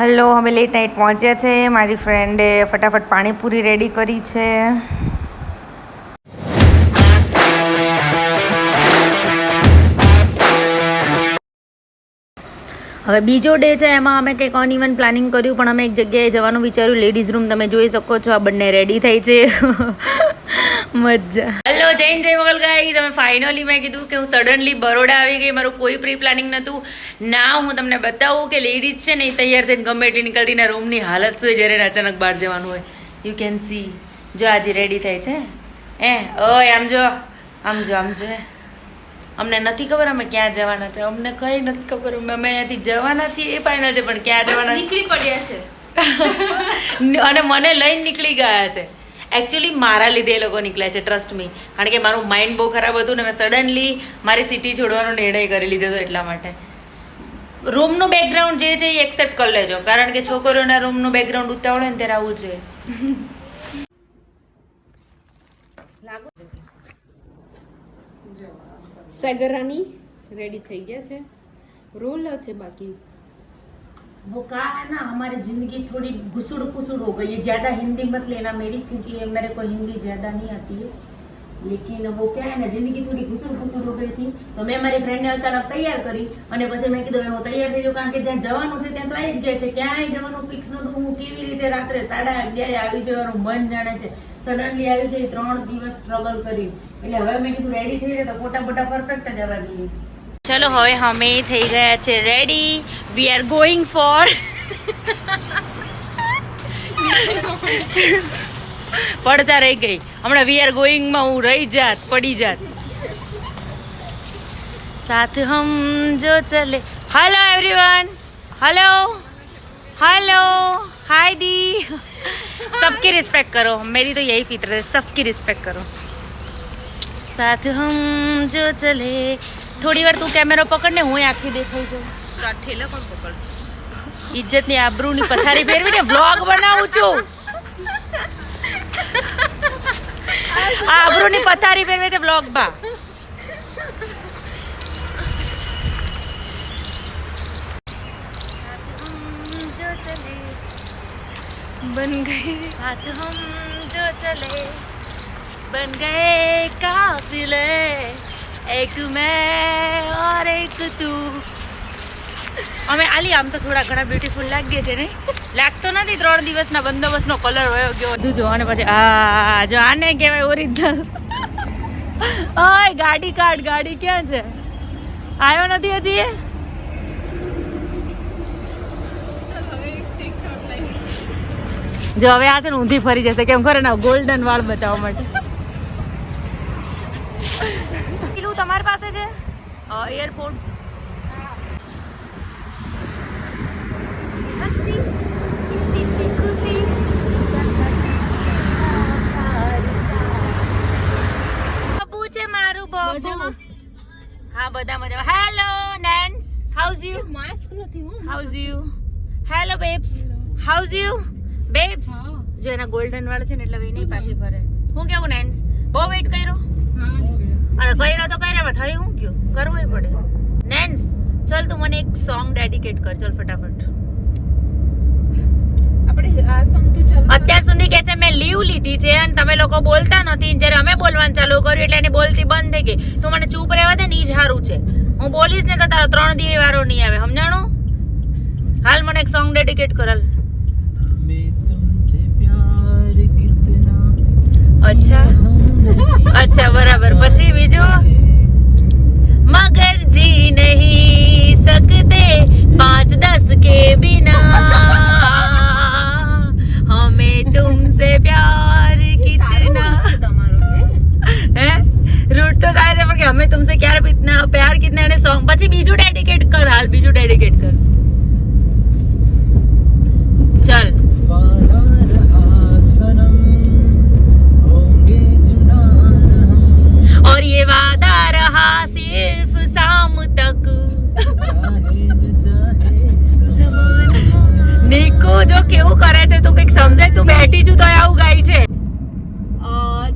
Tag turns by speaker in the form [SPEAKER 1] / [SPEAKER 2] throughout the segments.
[SPEAKER 1] Hello, અમે late night પહોંચ્યા છે. મારી ફ્રેન્ડે ફટાફટ પાણીપુરી રેડી કરી છે. હવે બીજો ડે છે, એમાં અમે કંઈક અનઇવન પ્લાનિંગ કર્યું, પણ અમે એક જગ્યાએ જવાનું વિચાર્યું. લેડીઝ રૂમ તમે જોઈ શકો છો, આ બંને રેડી થઈ છે. મજા. હેલો, જય મોગલ ગાઈસ. તમે ફાઇનલી મેં કીધું કે હું સડનલી બરોડા આવી ગઈ. મારું કોઈ પ્રી પ્લાનિંગ નહોતું. ના હું તમને બતાવું કે લેડીઝ છે ને એ તૈયાર થઈને ગમે એટલી નીકળતી ને રૂમની હાલત શું જ્યારે અચાનક બહાર જવાનું હોય. You can see. જો આજે રેડી થાય છે. ઓય આમ જો. અમને નથી ખબર અમે ક્યાં જવાના છે. અમને કઈ નથી ખબર. અમે અહીંયાથી જવાના છીએ એ ફાઇનલ છે, પણ ક્યાં જવાના
[SPEAKER 2] નીકળી પડ્યા છે.
[SPEAKER 1] અને મને લઈને નીકળી ગયા છે. એકચ્યુઅલી મારા લીધે એ લોકો નીકળ્યા છે, ટ્રસ્ટ મી. કારણ કે મારું માઇન્ડ બહુ ખરાબ હતું ને મેં સડનલી મારી સિટી છોડવાનો નિર્ણય કરી લીધો હતો. એટલા માટે રૂમનું બેકગ્રાઉન્ડ જે છે એ એક્સેપ્ટ કરી લેજો, કારણ કે છોકરીઓના રૂમનું બેકગ્રાઉન્ડ ઉતાવળે ને ત્યારે આવું છે.
[SPEAKER 2] સાગરાની રેડી થઈ ગયા છે. રોલ છે બાકી.
[SPEAKER 1] वो कहा है ना हमारी जिंदगी थोड़ी घुसुड़ पुसुड़ हो गई है. ज़्यादा हिंदी मत लेना मेरी, क्योंकि मेरे को हिंदी ज़्यादा नहीं आती है. लेकिन वो क्या है ना, जिंदगी थोड़ी घुसुड़ पुसुड़ हो गई थी. तो મેં મારી ફ્રેન્ડને અચાનક તૈયાર કરી અને પછી મેં કીધું હું તૈયાર થઈ જાઉં, કારણ કે જ્યાં જવાનું છે ત્યાં તો આવી જ ગયા છે. ક્યાંય જવાનું ફિક્સ નહોતું. હું કેવી રીતે રાત્રે 11:30 આવી જવાનું મન જાણે છે. સડનલી આવી ગઈ. 3 દિવસ સ્ટ્રગલ કરી. એટલે હવે મેં કીધું રેડી થઈ જાય તો ફોટા બોટા પરફેક્ટ જ આવવા જોઈએ. ચલો હવે અમે થઈ ગયા છે ready. We are going for પડતા રહી ગઈ હમણાં. વી આર ગોઈંગમાં હું રહી જાત, પડી જાત. સાથ હમ જો ચલે. Hello everyone. હેલો हाय दी. सबकी रिस्पेक्ट करो. मेरी तो यही फितरत है, सबकी रिस्पेक्ट करो. साथ हम जो चले. થોડી વાર તું કેમેરો પકડને, હું આખી દેખાઈ જાઉં.
[SPEAKER 2] ઠેલા પણ પકડશે.
[SPEAKER 1] ઇજ્જતની આબરૂની પથારી ફેરવીને વ્લોગ બનાવું છું. આબરૂની પથારી ફેરવે છે વ્લોગમાં.
[SPEAKER 2] बन गए
[SPEAKER 1] साथ हम जो चले, बन गए काफिले, एक मैं और एक તું. અમે આલી આમ તો થોડા ઘણા બ્યુટીફુલ લાગીએ છે નહીં? લાગતો નથી. 3 દિવસના બંદોબસ્તનો કલર વયો ગયો. બધું જો અને પછી આ જો આને કહેવાય ઓરિજિનલ. ઓય ગાડી કાઢ. ગાડી ક્યાં છે? આવ્યો નથી હજી એ? જો હવે આ છે ને ઊંધી ફરી જશે. કેમ ખરે ને ગોલ્ડન વાળ બતાવવા માટે. પેલું તમારી પાસે છે એરપોર્ટ્સ. બાબુ છે મારું બાબુ. હા બધા મજા. હેલો નેન્સ, હાઉઝ યુ?
[SPEAKER 2] માસ્ક નથી હું.
[SPEAKER 1] How's you? Hello babes, how's you babes? જો એના ગોલ્ડન વાળ છે ને એટલે હવે નહીં પાછી ફરે. હું કેવું નેન્સ? બહુ વેઇટ કર્યો? અને કર્યો તો કર્યા, થઈ હું કયું કરવું પડે. નેન્સ ચલ તું મને એક સોંગ ડેડિકેટ કર. ચલ ફટાફટ.
[SPEAKER 2] આપણે આ સોંગ તો ચાલુ.
[SPEAKER 1] અત્યાર સુધી કે છે મેં લીવ લીધી છે અને તમે લોકો બોલતા નથી. જ્યારે અમે બોલવાનું ચાલુ કર્યું એટલે એની બોલતી બંધ થઈ ગઈ. તું મને ચૂપ રહેવા દે ને, ઈ જ સારું છે. હું બોલીશ ને તો તારો 3 દિવસ વારો નહીં આવે. સમજાણું? હાલ મને એક સોંગ ડેડિકેટ કર. અચ્છા બરાબર. પછી બીજું? મગર જી નહીં सकते 5-10 के बिना, हमें तुमसे प्यार कितना. હે રૂટ તો થાય છે પણ કે અમે तुमसे प्यार कितना એને સોંગ. પછી બીજું ડેડિકેટ કર. હાલ બીજું ડેડિકેટ કર. ચલ. और ये वादा रहा सिर्फ शाम तक. નીકુ જો કેવું કરે છે તું, કઈક સમજાય? તું બેઠી છું તો આવું ગાય છે.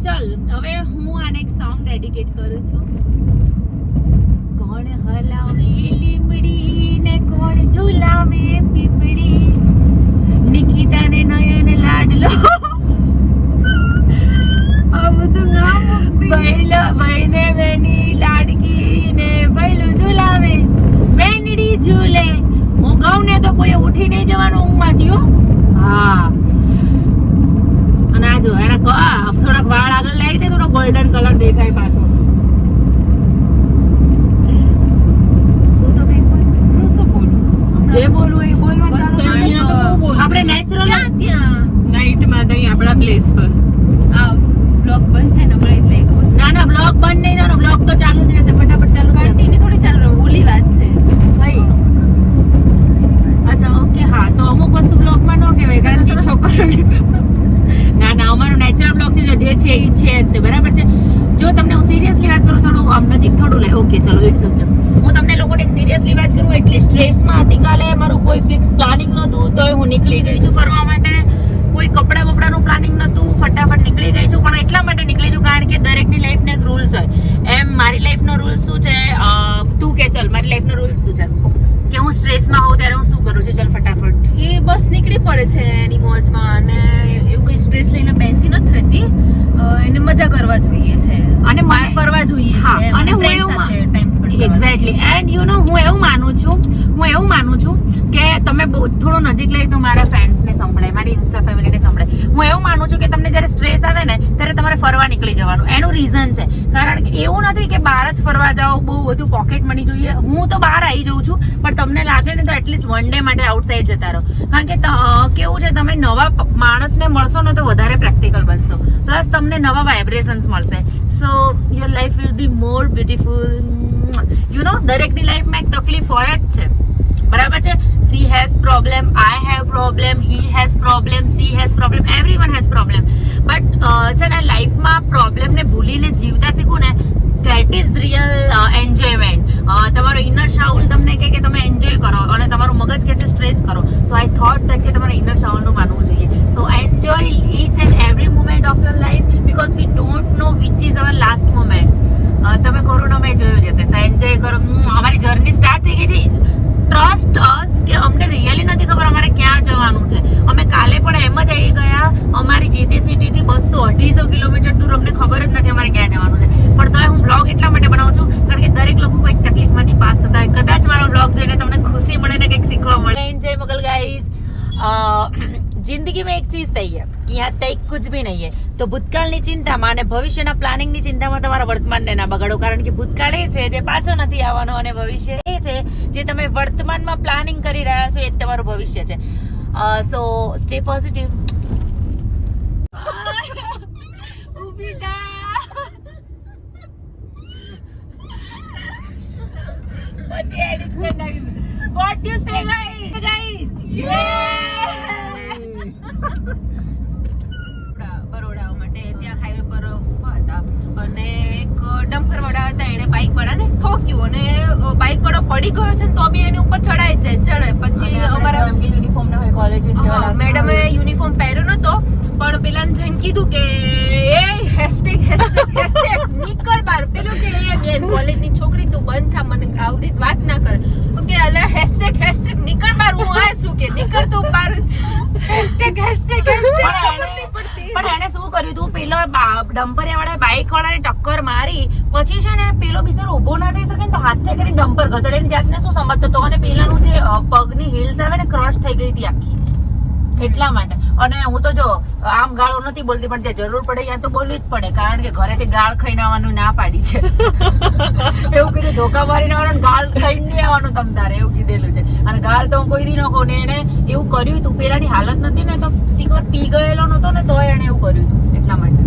[SPEAKER 1] ચલ હવે હું આને એક સોંગ ડેડિકેટ કરું છું. કોણ હલાવે લીમડી ને કોણ ઝુલાવે પીપળી, લાડકી ને ભૈલું ઝુલાવે બેનડી ઝૂલે. હું કહું ને તો કોઈ ઉઠી નહીં જવાનું ઊંઘમાંથી હો. હા અને આ જો એના થોડાક વાળ આગળ લાવી દે, થોડો ગોલ્ડન કલર દેખાય પાછો. તું તો કઈ બોલ.
[SPEAKER 2] હું શું બોલું?
[SPEAKER 1] જે બોલવું એ બોલવાનું
[SPEAKER 2] બસ
[SPEAKER 1] ચાલુ
[SPEAKER 2] કઈ
[SPEAKER 1] રાખજો.
[SPEAKER 2] નહીં.
[SPEAKER 1] આપણે નેચરલ
[SPEAKER 2] ત્યાં
[SPEAKER 3] નાઈટમાં દઈ આપણા પ્લેસ પર
[SPEAKER 2] આ બ્લોક બંધ થાય ને હમણાં એટલે એક વસ્તુ
[SPEAKER 1] ના ના બ્લોગ બંધ નહીં થવાનો, બ્લોગ તો ચાલુ જ રહેશે. ફટાફટ ચાલુ કરો.
[SPEAKER 2] કન્ટિન્યુ થોડી ચાલુ રહે, ઓલી વાત છે.
[SPEAKER 1] કઈ અચ્છા ઓકે હા તો અમુક વસ્તુ બ્લોગમાં ન કહેવાય કારણ કે છોકરીઓ ના ના અમારો નેચરલ બ્લોગ છે જે છે એ છે જ તે બરાબર છે. જો તમને હું સિરિયસલી વાત કરું થોડું આમ નજીક થોડું લે ઓકે ચલો ઇટ્સ ઓકે. હું તમને લોકોને એક સિરિયસલી વાત કરું એટલી સ્ટ્રેસમાં હતી કાલે. મારું કોઈ ફિક્સ પ્લાનિંગ નહોતું તો હું નીકળી ગઈ છું ફરવા માટે. કોઈ કપડા બપડાનું પ્લાનિંગ નહોતું, ફટાફટ નીકળી ગઈ છું. પણ એટલા માટે નીકળી છું કારણ કે દરેકની લાઈફના એક રૂલ્સ હોય. એમ મારી લાઈફનો રૂલ શું છે તું કે ચલ મારી લાઈફનો રૂલ શું છે કે હું સ્ટ્રેસમાં હોઉં ત્યારે હું શું કરું છું? ચલ ફટાફટ.
[SPEAKER 2] એ બસ નીકળી પડે છે એની મોજમાં અને એવું કઈ સ્ટ્રેસ લઈને બેસી નથી રહેતી. એને મજા કરવા જોઈએ છે
[SPEAKER 1] અને
[SPEAKER 2] બહાર ફરવા જોઈએ
[SPEAKER 1] હા,
[SPEAKER 2] છે
[SPEAKER 1] અને હું
[SPEAKER 2] ફ્રેન્ડ
[SPEAKER 1] એવું
[SPEAKER 2] સાથે ટાઈમ સ્પેન્ડ કરવા
[SPEAKER 1] એક્ઝેક્ટલી એન્ડ યુ નો હું એવું માનું છું કે તમે બહુ થોડો નજીક લઈ તો મારા ફ્રેન્ડ્સને સંભળાય, મારી ઇન્સ્ટા ફેમિલીને સંભળાય. હું એવું માનું છું કે તમને જ્યારે સ્ટ્રેસ આવે ને ત્યારે તમારે ફરવા નીકળી જવાનું. એનું રીઝન છે કારણ કે એવું નથી કે બહાર જ ફરવા જાઓ બહુ બધું પોકેટ મની જોઈએ. હું તો બહાર આવી જાઉં છું પણ તમને લાગે ને તો એટલીસ્ટ વન ડે માટે આઉટસાઇડ જતા રહો. કારણ કે કેવું છે તમે નવા માણસને મળશો ને તો વધારે પ્રેક્ટિકલ બનશો, પ્લસ તમને નવા વાઇબ્રેશન્સ મળશે. સો your life will be more beautiful. You know દરેકની લાઈફમાં એક તકલીફ હોય જ છે બરાબર છે. She has problem, I have problem, he has problem, she has problem, everyone has problem. But છે ને લાઈફમાં પ્રોબ્લેમને ભૂલીને જીવતા શીખવું ને ધેટ ઇઝ રિયલ એન્જોયમેન્ટ. તમારો ઇનર શાઉલ તમને કહે કે તમે એન્જોય કરો અને તમારું મગજ કહે છે સ્ટ્રેસ કરો, તો આઈ થોટ દેટ કે તમારે ઇનર શાઉલનું માનવું જોઈએ. So enjoy each and every moment of your life because we don't know which is our last moment. તમે કોરોનામાં જોયું જશે. સો એન્જોય કરો. અમારી જર્ની સ્ટાર્ટ થઈ ગઈ છે. ટ્રસ્ટ અસ કે અમને રિયલી નથી ખબર અમારે ક્યાં જવાનું છે. અમે કાલે પણ એમ જ આવી ગયા અમારી જેતે સિટીથી 200-250 કિલોમીટર દૂર. અમને ખબર જ નથી અમારે ક્યાં જવાનું છે. પણ તોય હું બ્લોગ એટલા માટે બનાવું છું કારણ કે દરેક લોકો કોઈક તકલીફમાંથી પાસ થતા હોય. કદાચ મારો બ્લોગ જોઈને તમને ખુશી મળે ને કંઈક શીખવા મળે. જય મગલ ગાઈઝ. जिंदगी में एक चीज तय है कि यहाँ तय कुछ भी नहीं है. तो ભૂતકાળની ચિંતામાં અને ભવિષ્યના પ્લાનિંગની ચિંતામાં તમારા વર્તમાનને ના બગાડો કારણ કે ભૂતકાળ એ છે જે પાછો નથી આવવાનો અને ભવિષ્ય એ છે જે તમે વર્તમાનમાં પ્લાનિંગ કરી રહ્યા છો એ જ તમારું ભવિષ્ય છે. સો સ્ટે પોઝિટિવ. ઊભી થા. પછી એડિટ કરી નાખીશું. What do you say guys?
[SPEAKER 2] Baroda માટે ત્યાં હાઈવે પર ઊભા હતા અને એક ડમ્પર વાળા હતા એને બાઇક વાળાને ઠોક્યું અને બાઇક વાળો પડી ગયો છે ને તો બી એની ઉપર ચડાય ચડે. પછી અમારા
[SPEAKER 1] યુનિફોર્મ ના હોય કોલેજ
[SPEAKER 2] મેડમે યુનિફોર્મ પહેર્યો નતો પણ પેલાને જઈને કીધું કે એ હેશટેગ નીકળ બાર. પેલું કે એ બેન કોલેજની છોકરી તું બંધ થા, મને આવડી વાત ના કર. ઓકે અલે હેશટેગ નીકળ બાર. હું આ શું કે નીકળ તું બાર. હેશટેગ ખબર નહીં પડતી.
[SPEAKER 1] પણ એને શું કર્યું તું પેલો ડમ્પરિયા વાળા બાઇક વાળાને ટક્કર મારી પછી છે ને પેલો બિચારો ઉભો ના થઈ શકે ને તો હાથે કરી ડમ્પર ઘસડે. એની જાતને શું સમજતો હતો અને પેલાનું જે પગની હીલ્સ આવે ને ક્રશ થઈ ગઈ હતી આખી એટલા માટે. અને હું તો જો આમ ગાળો નથી બોલતી પણ જે જરૂર પડે ત્યાં તો બોલવી જ પડે કારણ કે ઘરેથી ગાળ ખાઈને આવવાનું ના પાડી છે. એવું કીધું ધોકા મારીને આવવાનું ગાળ ખાઈને નહીં આવવાનું તમ તારે એવું કીધેલું છે. અને ગાળ તો હું કોઈ દી ન ખાઉં ને એને એવું કર્યું હતું. પેલાની હાલત નથી ને તો શીખવત પી ગયેલો નતો ને તો એને એવું કર્યું હતું એટલા માટે.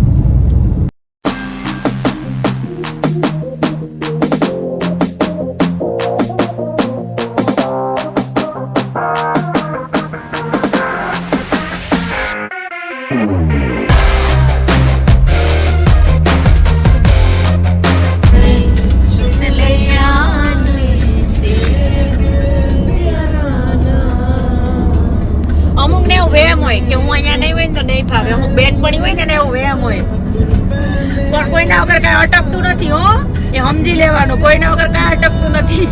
[SPEAKER 1] અમુક ને એવું વેમ હોય કે હું અહીંયા નહીં હોય ને તો નહીં ફાવે. અમુક બેનપણી હોય ને એવું વેમ હોય પણ કોઈના વગર કઈ અટકતું નથી. હો એ સમજી લેવાનું કોઈના વગર કઈ અટકતું નથી.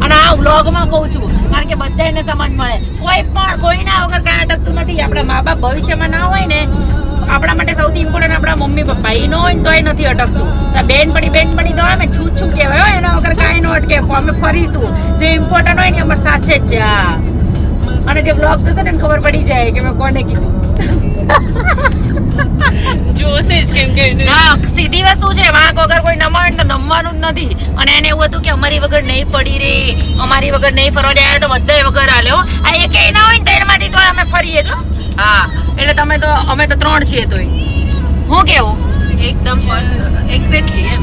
[SPEAKER 1] અને આ વ્લોગમાં કહું છું કારણ કે બધાને સમજ મળે. કોઈ પણ કોઈના વગર કઈ અટકતું નથી. આપણા મા બાપ ભવિષ્યમાં ના હોય ને આપણા માટે સૌથી ઇમ્પોર્ટન્ટ આપણા મમ્મી પપ્પા. ઈ નો હોય ને તોય નથી અટકતું. તો બેનપણી તો અમે છૂછું કહેવાય હો, એના વગર કાંઈ નો અટકે. અમે ફરીશું. જે ઇમ્પોર્ટન્ટ હોય ને અમારી સાથે જ છે. હા, અને જે બ્લોગ થશે ને ખબર પડી જાય કે મેં કોને કીધું.
[SPEAKER 3] જોશે જ કેમ કે
[SPEAKER 1] હા, સીધી વસ્તુ છે. વાંક વગર કોઈ નમાય તો નમવાનું જ નથી. અને એને એવું હતું કે અમારી વગર નહીં પડી રે, અમારી વગર નહીં ફરવા જાય, તો બધાય વગર હાલ્યો. આ એક ના હોય ને તો એમાંથી તો અમે ફરીએ છો. હા, એટલે અમે તો 3 છીએ તોય. હું કેવું
[SPEAKER 2] એકદમ એક્ઝેક્ટલી એમ.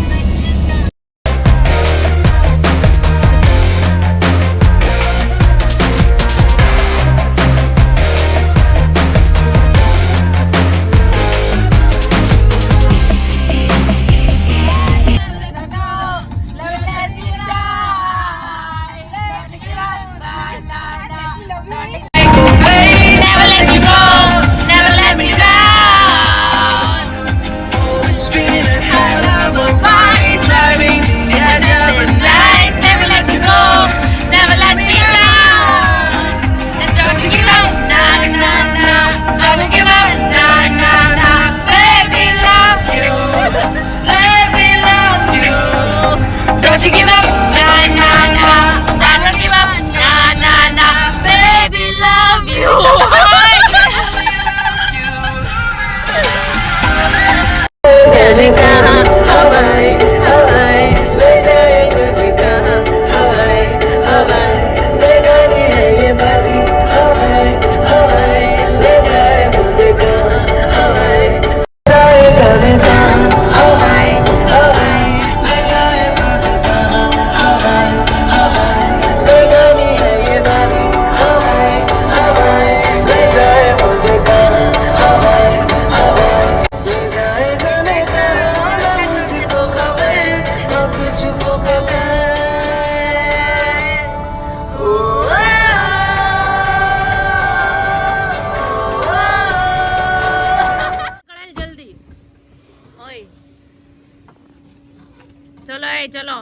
[SPEAKER 1] ચલો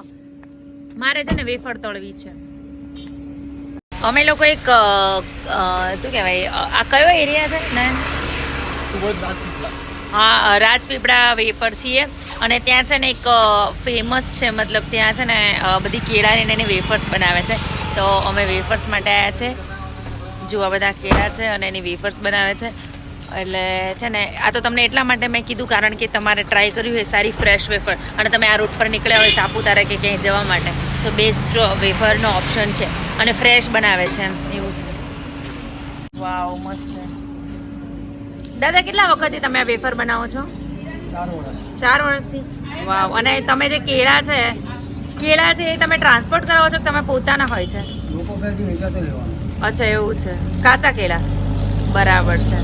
[SPEAKER 1] મારે છે ને વેફર તળવી છે. અમે લોકો એક શું કહેવાય, આ કયો એરિયા છે ને? હા, રાજપીપળા વેફર છીએ. અને ત્યાં છે ને એક ફેમસ છે, મતલબ ત્યાં છે ને બધી કેળાની એની વેફર્સ બનાવે છે. તો અમે વેફર્સ માટે આવ્યા છે. જો આ બધા કેળા છે અને એની વેફર્સ બનાવે છે. એટલે છે ને આ તો તમને એટલા માટે મેં કીધું કારણ કે તમારે ટ્રાય કર્યું હોય સારી ફ્રેશ વેફર, અને તમે આ રૂટ પર નીકળ્યા હોય સાપુતારા કે ક્યાંય જવા માટે, તો બેસ્ટ વેફરનો ઓપ્શન છે. અને ફ્રેશ બનાવે છે એમ, એવું છે. વાવ, મસ્ત છે. દાદા, કેટલા વખતથી તમે આ વેફર બનાવો છો? 4 વર્ષથી. વાવ. અને તમે જે કેળા છે એ તમે ટ્રાન્સપોર્ટ કરાવો છો કે તમે પોતાના હોય છે? અચ્છા, એવું છે. કાચા કેળા, બરાબર છે.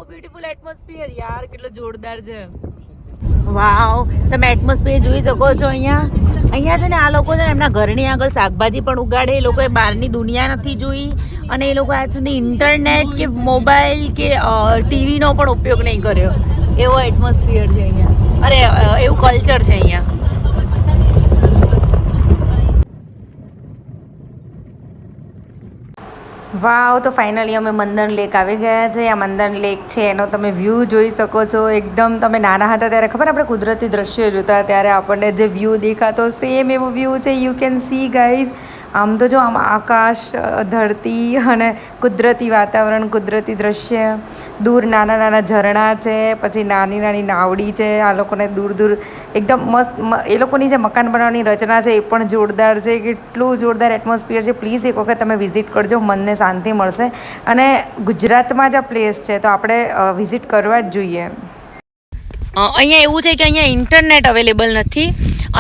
[SPEAKER 1] બ્યુટીફુલ એટમોસ્ફિયર યાર, કેટલો જોરદાર છે. વાવ, તમે એટમોસ્ફિયર જોઈ શકો છો. અહીંયા છે ને આ લોકો છે ને એમના ઘરની આગળ શાકભાજી પણ ઉગાડે. એ લોકોએ બહારની દુનિયા નથી જોઈ, અને એ લોકો આજ સુધી ઇન્ટરનેટ કે મોબાઈલ કે ટીવીનો પણ ઉપયોગ નહીં કર્યો. એવો એટમોસ્ફિયર છે અહીંયા. અરે, એવું કલ્ચર છે અહીંયા. વાવ, તો ફાઇનલી અમે મંદન લેક આવી ગયા છે. આ મંદન લેક છે એનો તમે વ્યૂ જોઈ શકો છો. એકદમ તમે નાના હતા ત્યારે ખબર આપણે કુદરતી દ્રશ્યો જોતા ત્યારે આપણને જે વ્યૂ દેખાતો સેમ એવો વ્યૂ છે. You can see guys. આમ તો જો આમ આકાશ, ધરતી અને કુદરતી વાતાવરણ, કુદરતી દ્રશ્ય. દૂર નાના નાના ઝરણા છે, પછી નાની નાની નાવડી છે. આ લોકોને દૂર દૂર એકદમ મસ્ત એ લોકોની જે મકાન બનાવવાની રચના છે એ પણ જોરદાર છે. કેટલું જોરદાર એટમોસ્ફિયર છે. પ્લીઝ એક વખત તમે વિઝિટ કરજો, મનને શાંતિ મળશે. અને ગુજરાતમાં જ આ પ્લેસ છે તો આપણે વિઝિટ કરવા જ જોઈએ. અહીંયા એવું છે કે અહીંયા ઇન્ટરનેટ અવેલેબલ નથી,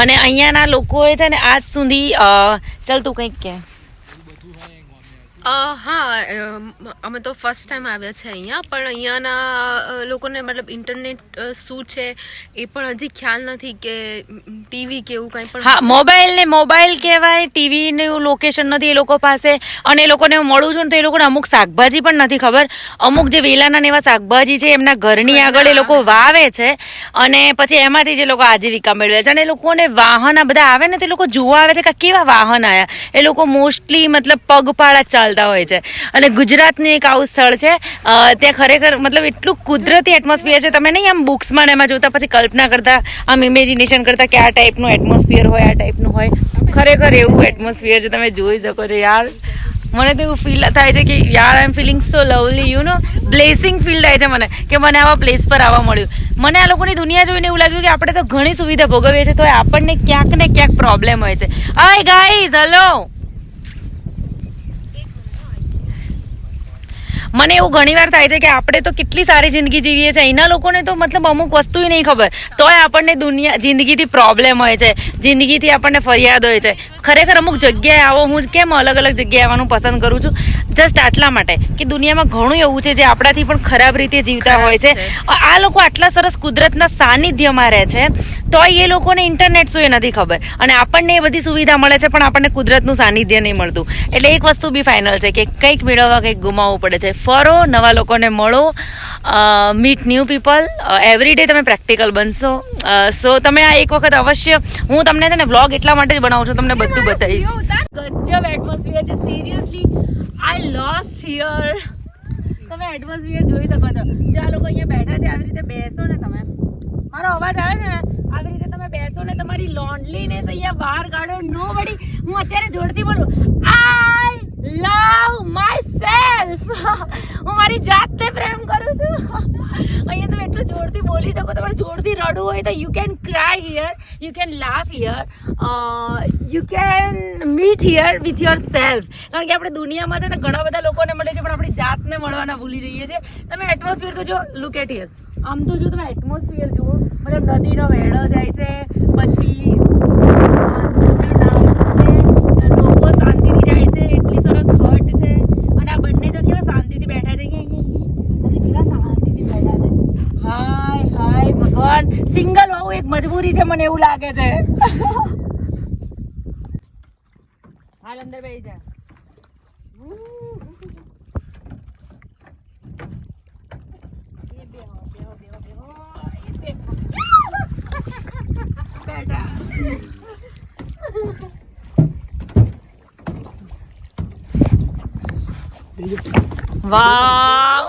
[SPEAKER 1] અને અહીંયાના લોકોએ છે ને આજ સુધી ચાલતું કંઈક કે
[SPEAKER 2] હા, અમે તો ફર્સ્ટ ટાઈમ આવ્યા છે અહીંયા, પણ અહીંયાના લોકોને મતલબ ઇન્ટરનેટ શું છે એ પણ હજી ખ્યાલ નથી, કે ટીવી કે એવું કંઈ પણ.
[SPEAKER 1] હા, મોબાઈલ કહેવાય, ટીવીનું લોકેશન નથી એ લોકો પાસે. અને એ લોકોને હું મળું છું ને તો એ લોકોને અમુક શાકભાજી પણ નથી ખબર. અમુક જે વેલાના ને એવા શાકભાજી છે એમના ઘરની આગળ એ લોકો વાવે છે, અને પછી એમાંથી જે લોકો આજીવિકા મેળવે છે. અને એ લોકોને વાહન આ બધા આવે ને તો એ લોકો જોવા આવે છે કે કેવા વાહન આવ્યા. એ લોકો મોસ્ટલી મતલબ પગપાળા ચાલતા
[SPEAKER 4] ચાલતા હોય છે. અને ગુજરાતનું એક આવું સ્થળ છે, ત્યાં ખરેખર મતલબ એટલું કુદરતી એટમોસ્ફિયર છે. તમે નહીં આમ બુક્સમાં ને એમાં જોતા પછી કલ્પના કરતા, આમ ઇમેજિનેશન કરતા કે આ ટાઈપનું એટમોસ્ફિયર હોય, આ ટાઈપનું હોય. ખરેખર એવું એટમોસ્ફિયર છે, તમે જોઈ શકો છો યાર. મને તો એવું ફીલ થાય છે કે યાર I am feeling so lovely, you know, blessing feel થાય છે મને કે મને આવા પ્લેસ પર આવવા મળ્યું. મને આ લોકોની દુનિયા જોઈને એવું લાગ્યું કે આપણે તો ઘણી સુવિધા ભોગવીએ છીએ તો આપણને ક્યાંક ને ક્યાંક પ્રોબ્લેમ હોય છે. Hi guys, hello. મને એવું ઘણી વાર થાય છે કે આપણે તો કેટલી સારી જિંદગી જીવીએ છીએ, અહીંના લોકોને તો મતલબ અમુક વસ્તુ નહીં ખબર, તોય આપણને જિંદગીથી પ્રોબ્લેમ હોય છે, જિંદગીથી આપણને ફરિયાદ હોય છે. ખરેખર અમુક જગ્યાએ આવો, હું કેમ અલગ અલગ જગ્યાએ આવવાનું પસંદ કરું છું, જસ્ટ આટલા માટે કે દુનિયામાં ઘણું એવું છે જે આપણાથી પણ ખરાબ રીતે જીવતા હોય છે. આ લોકો આટલા સરસ કુદરતના સાનિધ્યમાં રહે છે તોય એ લોકોને ઇન્ટરનેટ શું એ નથી ખબર, અને આપણને એ બધી સુવિધા મળે છે પણ આપણને કુદરતનું સાનિધ્ય નહીં મળતું. એટલે એક વસ્તુ બી ફાઇનલ છે કે કંઈક મેળવવા કંઈક ગુમાવવું પડે છે. ફરો, નવા લોકોને મળો, meet new people, every day તમે પ્રેક્ટિકલ બનશો. સો તમે આ એક વખત અવશ્ય, હું તમને છે ને વ્લોગ એટલા માટે જ બનાવું છું, તમને બધું બતાવીશ. ગજબ એટમોસ્ફિયર છે, સિરિયસલી આઈ લોસ્ટ હિયર. તમે એટમોસ્ફિયર જોઈ શકો છો. જે આ લોકો અહીંયા બેઠા છે આવી રીતે બેસો ને, તમે મારો અવાજ આવે છે ને, આવી રીતે તમે બેસો ને તમારી લોનલીનેસ અહીંયા બહાર કાઢો. નો બડી, હું અત્યારે જોરથી બોલું, આઈ લવ માય સેલ્ફ. હું મારી જાતને પ્રેમ કરું છું. અહીંયા તમે એટલું જોરથી બોલી શકો, તમારે જોરથી રડવું હોય તો you can cry here, you can laugh here, you can meet here with your self. કારણ કે આપણે દુનિયામાં છે ને ઘણા બધા લોકોને મળે છે પણ આપણી જાતને મળવાના ભૂલી જઈએ છીએ. તમે એટમોસ્ફિયર તો જો, લુક એટ હિયર. આમ તો જો તમે એટમોસ્ફિયર જુઓ, મતલબ નદીનો વહેણો જાય છે, પછી લોકો શાંતિથી જાય છે, એટલી સરસ હટ છે, અને આ બંને જો કેવા શાંતિથી બેઠા છે, કેવા શાંતિથી બેઠા છે. હાય હાય ભગવાન, સિંગલ હોવું એક મજબૂરી છે મને એવું લાગે છે. હાલ અંદર બેસી જા. Wow!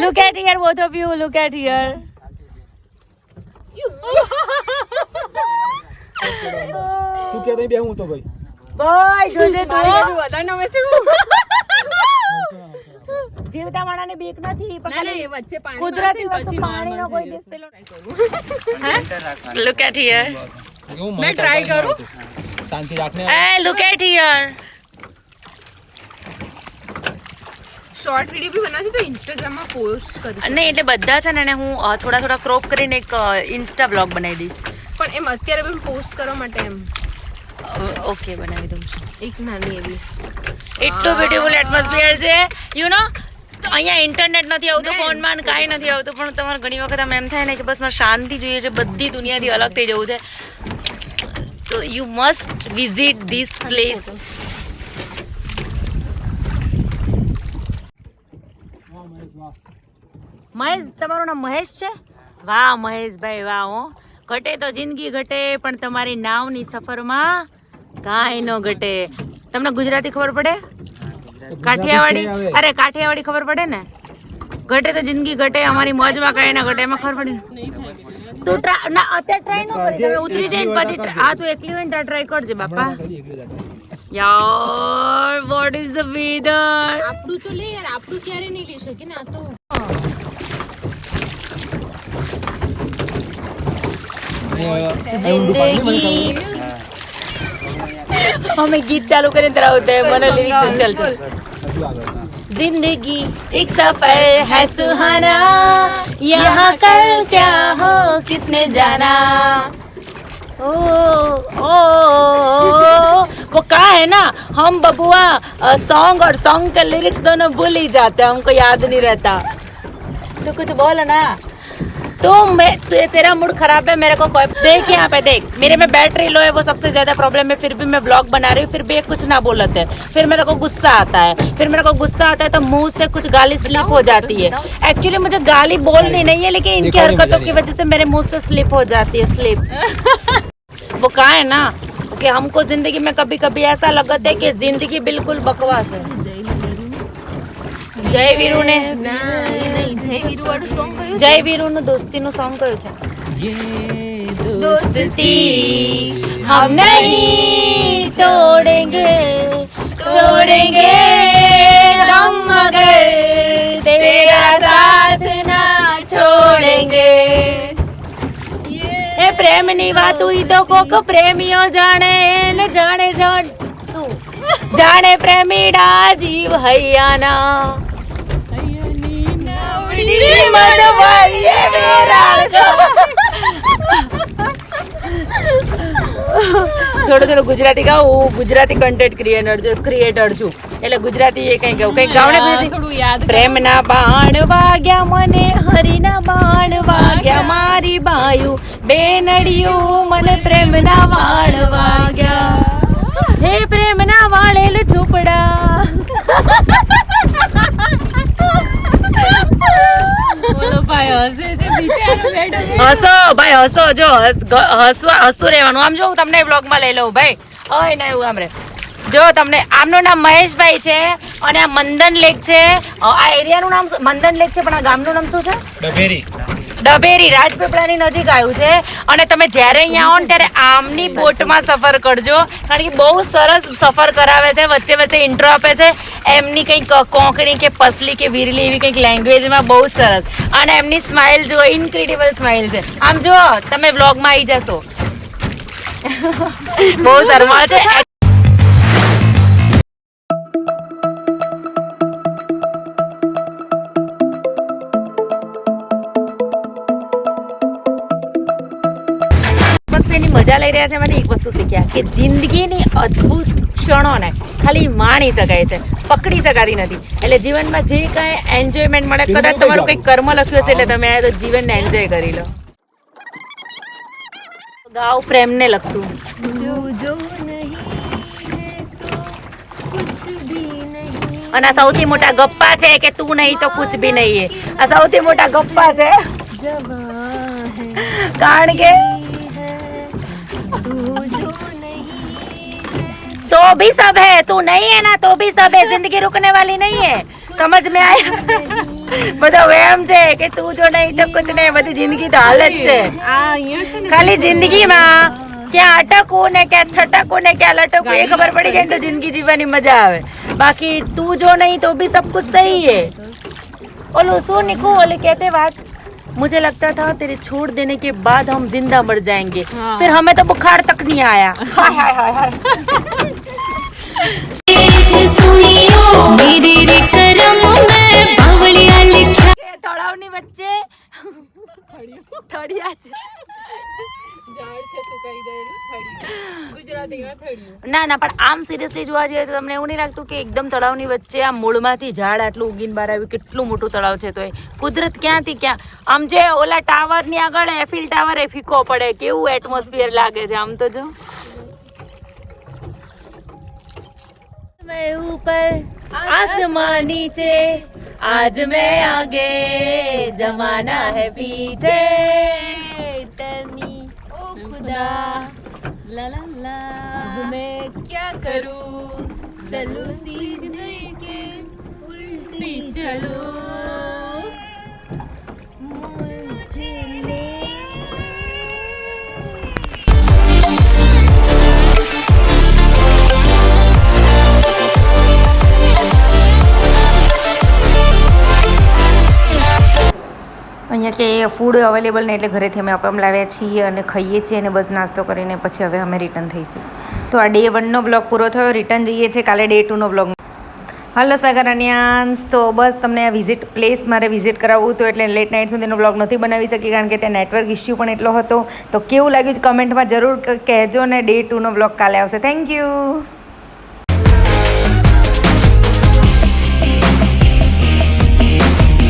[SPEAKER 4] Look at here, both of you. Look at here.
[SPEAKER 5] તું કે બે હું તો ભાઈ
[SPEAKER 4] ભાઈ જોજે તું.
[SPEAKER 2] વધારે નમે છે.
[SPEAKER 4] જીવતા માણાને બીક નથી, પણ
[SPEAKER 2] ના, એ વચ્ચે પાણી
[SPEAKER 4] કુદરતી
[SPEAKER 2] મારશે,
[SPEAKER 4] વસ્તુ
[SPEAKER 2] પછી
[SPEAKER 4] પાણીનો
[SPEAKER 2] normal
[SPEAKER 4] કોઈ
[SPEAKER 2] થઈ
[SPEAKER 4] દિવસ પેલો
[SPEAKER 2] હે?
[SPEAKER 4] Look at here.
[SPEAKER 2] મેં ટ્રાય કરું.
[SPEAKER 5] શાંતિ રાખને.
[SPEAKER 4] Hey, look at here.
[SPEAKER 2] Short video બી બનાવશે તો ઇન્સ્ટાગ્રામમાં પોસ્ટ કરીશ.
[SPEAKER 4] નહીં એટલે બધા છે ને એને હું થોડા ક્રોપ કરીને એક ઇન્સ્ટા બ્લોગ બનાવી દઈશ.
[SPEAKER 2] પણ એમ અત્યારે બી પોસ્ટ કરવા માટે એમ
[SPEAKER 4] ઓકે, બનાવી દઉં છું.
[SPEAKER 2] એક નાની એવી.
[SPEAKER 4] એટલું બ્યુટીફુલ એટમોસ્ફિયર છે, યુ નો. તો અહીંયા ઇન્ટરનેટ નથી આવતું, ફોનમાં કાંઈ નથી આવતું, પણ તમારે ઘણી વખત આમ એમ થાય ને કે બસ મારે શાંતિ જોઈએ છે, બધી દુનિયાથી અલગ થઈ જવું છે, તો you must visit this place. Mahesh, તમારું નામ મહેશ છે? વાહ મહેશભાઈ, વાહ. હો, ઘટે તો જિંદગી ઘટે પણ તમારી નાવની સફરમાં કાંઈ ન ઘટે. તમને ગુજરાતી ખબર પડે? કાઠિયાવાડી? અરે કાઠિયાવાડી ખબર પડે ને? ઘટે તો જિંદગી ઘટે, અમારી મોજમાં કાંઈ ના ઘટે, એમાં ખબર પડે? તું ના અત્યારે ટ્રાય ન કરી, તમે ઉતરી જઈને પછી આ તું એકલી હોય ને ત્યાં ટ્રાય કરજે બાપા. યાર વોટ ઇઝ ધ વેધર?
[SPEAKER 2] આપણું તો લે યાર, આપણું ક્યારે નહીં લઈ શકે ને. આ તો
[SPEAKER 4] जिंदगी हमें गीत चालू करें तरह होता है, मन लिरिक्स चलते. जिंदगी एक सफर है सुहाना, यहाँ कल क्या हो किसने जाना. ओ वो कहा है ना, हम बबुआ सॉन्ग और सॉन्ग के लिरिक्स दोनों भूल ही जाते हैं, हमको याद नहीं रहता. तो कुछ बोल ना. तो तेरा मूड खराब है, मेरे को कोई देख यहाँ पे देख, मेरे में बैटरी लो है, वो सबसे ज्यादा प्रॉब्लम है, फिर भी मैं ब्लॉग बना रही हूँ, फिर भी कुछ ना बोलते हैं, फिर मेरे को गुस्सा आता है, तो मुंह से कुछ गाली स्लिप हो जाती है. एक्चुअली मुझे गाली बोलनी नहीं है, लेकिन इनकी हरकतों की वजह से मेरे मुंह से स्लिप हो जाती है. स्लिप वो कहा है ना, कि हमको जिंदगी में कभी कभी ऐसा लगता है कि जिंदगी बिल्कुल बकवास है। जय वीरू ने
[SPEAKER 2] ના એ નહીં જય વીરુ વાળું સોંગ કયું
[SPEAKER 4] જય વીરુ નું દોસ્તી નું સોંગ કયું છે?
[SPEAKER 2] દોસ્તી
[SPEAKER 4] हम नहीं तोड़ेंगे
[SPEAKER 2] तोड़ेंगे हम मगर तेरा साथ ना छोड़ेंगे
[SPEAKER 4] એ પ્રેમની વાત હુઈ તો કોક પ્રેમીઓ જાણે ને જાણે શું જાણે પ્રેમીડા જીવ હૈયાના મનવાળીએ વેરાળ થોડું થોડું ગુજરાતી ગાઉં. હું ગુજરાતી કન્ટેન્ટ ક્રિએટર છું એટલે ગુજરાતી એ કઈ ગાઉં કઈ ગાવને ગુજરાતી. પ્રેમના બાણ વાગ્યા મને હરીના બાણ વાગ્યા મારી બાયું બેનડિયું મને પ્રેમના વાણ વાગ્યા હે પ્રેમના વાળેલ ઝૂંપડા. હસો ભાઈ હસો જો હસતું રહેવાનું. આમ જો હું તમને વ્લોગમાં લઈ લઉં ભાઈ. ઓય ના એવું આમ રે જો તમને. આમનું નામ મહેશભાઈ છે અને આ મંદન લેક છે. આ એરિયાનું નામ મંદન લેક છે પણ આ ગામનું નામ શું છે? ડભેરી. રાજપીપળાની નજીક આવ્યું છે. અને તમે જ્યારે અહીંયા આવો ને ત્યારે આમની બોટમાં સફર કરજો કારણ કે બહુ સરસ સફર કરાવે છે. વચ્ચે વચ્ચે ઇન્ટ્રો આપે છે. એમની કંઈક કોંકણી કે પસલી કે વિરલી એવી કંઈક લેંગ્વેજમાં બહુ જ સરસ. અને એમની સ્માઇલ જુઓ, ઇનક્રેડિબલ સ્માઇલ છે. આમ જુઓ તમે વ્લોગમાં આવી જશો. બહુ શરમાળ છે. મજા લઈ રહ્યા છે. એમાંથી એક વસ્તુ શીખ્યા કે જિંદગીની અદ્ભુત ક્ષણોને ખાલી માણી શકાય છે, પકડી શકાતી નથી. એટલે જીવનમાં જે કઈ એન્જોયમેન્ટ મળે, કદાચ તમારું કંઈક કર્મ લખ્યું હશે એટલે તમે તો જીવનને એન્જોય કરી લો. ગાવ પ્રેમને લગતું.
[SPEAKER 2] जो नहीं है तो कुछ भी नहीं.
[SPEAKER 4] અને આ સૌથી મોટા ગપ્પા છે કે તું નહીં તો કુછ ભી નહીં. આ સૌથી મોટા ગપ્પા છે કારણ કે तो भी सब है, तू नहीं है ना तो भी सब है. जिंदगी रुकने वाली नहीं है. समझ में आया? બધો વેમ છે કે તું જો નહીં તો કુછ નહીં. બધી જિંદગી તો હાલત છે. ખાલી જિંદગીમાં ક્યાં અટકવું ને ક્યાં છટકવું ને ક્યાં લટકવું એ ખબર પડી જાય તો જિંદગી જીવવાની મજા આવે. બાકી તું જો નહીં તો भी सब कुछ सही है. ઓલું શું નીકળું ઓલી કહેતે વાત, मुझे लगता था तेरे छोड़ देने के बाद हम जिंदा मर जाएंगे. फिर हमें तो बुखार तक नहीं आया. हाय हाय हाय हाय. તળાવની વચ્ચે થળિયા છે. ના ના પણ આમ સિરિયસલી જોવા જઈએ તો તમને એવું નહીં લાગતું કે એકદમ તળાવની વચ્ચે આ મૂળમાંથી ઝાડ આટલું ઉગીને બહાર આવ્યું? કેટલું મોટું તળાવ છે. તો એ કુદરત ક્યાંથી ક્યાં. આમ જે ઓલા ટાવર ની આગળ એફિલ ટાવર એ ફીકો પડે કેવું એટમોસ્ફિયર લાગે છે. આમ તો જો मैं ऊपर आसमान नीचे आज मैं आगे जमाना है पीछे
[SPEAKER 2] टर्नी ओ खुदा
[SPEAKER 4] ला ला ला
[SPEAKER 2] अब मैं क्या करूं चलूं सीधे के उल्टी चलूं मुझे ले
[SPEAKER 4] અહીંયા કે ફૂડ અવેલેબલ ને એટલે ઘરેથી અમે અપમ લાવ્યા છીએ અને ખાઈએ છીએ અને બસ નાસ્તો કરીને પછી હવે અમે રિટર્ન થઈશું. તો આ ડે 1નો બ્લોગ પૂરો થયો. રિટર્ન જઈએ છીએ કાલે ડે 2નો બ્લોગ. હલો સ્વાગરાનિયાન્સ. તો બસ તમને આ વિઝિટ પ્લેસ મારે વિઝિટ કરાવવું હતું એટલે લેટ નાઇટ સુધીનો બ્લોગ નથી બનાવી શકી કારણ કે ત્યાં નેટવર્ક ઇસ્યુ પણ એટલો હતો. તો કેવું લાગ્યું કમેન્ટમાં જરૂર કહેજો ને ડે 2નો બ્લોગ કાલે આવશે. Thank you.